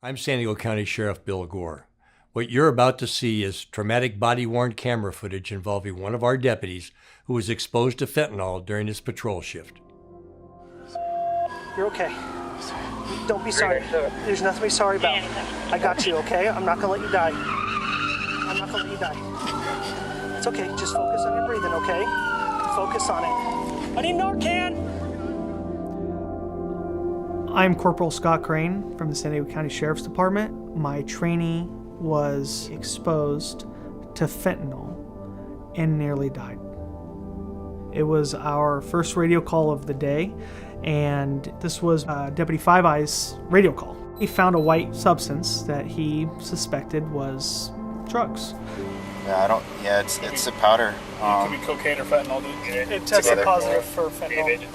I'm San Diego County Sheriff Bill Gore. What you're about to see is traumatic body-worn camera footage involving one of our deputies who was exposed to fentanyl during his patrol shift. You're okay. Don't be sorry. There's nothing to be sorry about. I got you, okay? I'm not gonna let you die. I'm not gonna let you die. It's okay, just focus on your breathing, okay? Focus on it. I need Narcan! I'm Corporal Scott Crane from the San Diego County Sheriff's Department. My trainee was exposed to fentanyl and nearly died. It was our first radio call of the day, and this was Deputy Five Eyes' radio call. He found a white substance that he suspected was drugs. Yeah, it's a powder. It could be cocaine or fentanyl. It tested positive for fentanyl.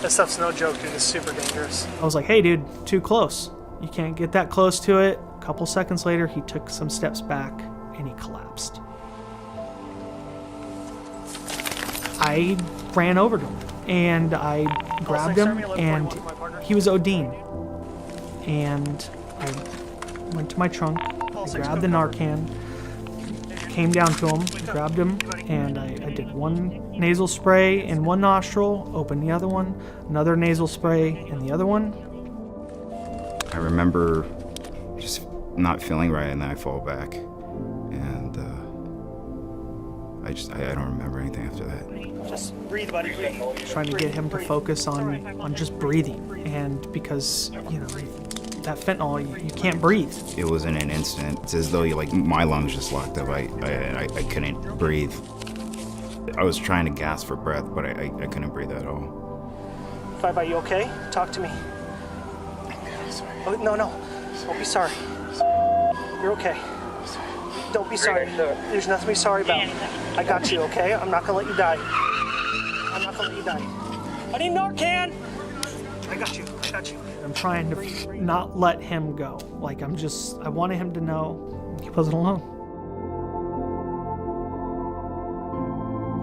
This stuff's no joke, dude. It's super dangerous. I was like, hey, dude, too close. You can't get that close to it. A couple seconds later, he took some steps back and he collapsed. I ran over to him and I grabbed him, and he was ODing. And I went to my trunk, I grabbed the Narcan, came down to him, grabbed him, and I did one nasal spray in one nostril, opened the other one, another nasal spray in the other one. I remember just not feeling right, and then I fall back, and I don't remember anything after that. Just breathe, buddy, breathe. Trying to get him to focus on just breathing, and because, that fentanyl, you can't breathe. It was in an instant. It's as though my lungs just locked up. I couldn't breathe. I was trying to gasp for breath, but I couldn't breathe at all. Five, are you okay? Talk to me. Oh, no. Don't be sorry. You're okay. Don't be sorry. There's nothing to be sorry about. I got you, okay? I'm not gonna let you die. I'm not gonna let you die. I need Narcan! I got you. I'm trying to not let him go. I wanted him to know he wasn't alone.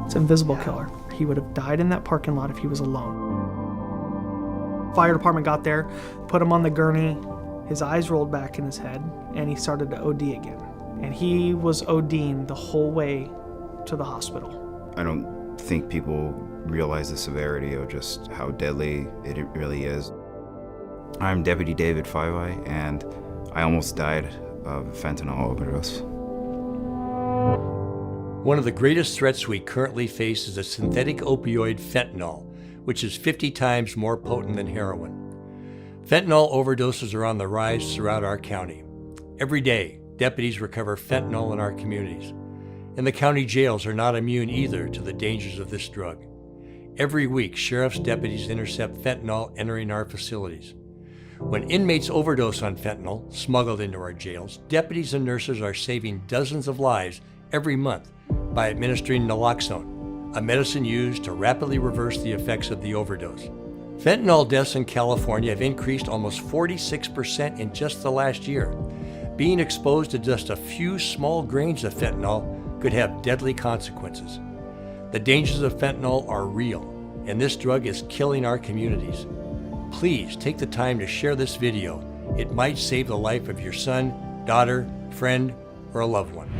It's an invisible killer. He would have died in that parking lot if he was alone. Fire department got there, put him on the gurney, his eyes rolled back in his head, and he started to OD again. And he was ODing the whole way to the hospital. I don't think people realize the severity of just how deadly it really is. I'm Deputy David Five Eye, and I almost died of fentanyl overdose. One of the greatest threats we currently face is a synthetic opioid, fentanyl, which is 50 times more potent than heroin. Fentanyl overdoses are on the rise throughout our county. Every day, deputies recover fentanyl in our communities. And the county jails are not immune either to the dangers of this drug. Every week, sheriff's deputies intercept fentanyl entering our facilities. When inmates overdose on fentanyl, smuggled into our jails, deputies and nurses are saving dozens of lives every month by administering Naloxone, a medicine used to rapidly reverse the effects of the overdose. Fentanyl deaths in California have increased almost 46% in just the last year. Being exposed to just a few small grains of fentanyl could have deadly consequences. The dangers of fentanyl are real, and this drug is killing our communities. Please take the time to share this video. It might save the life of your son, daughter, friend, or a loved one.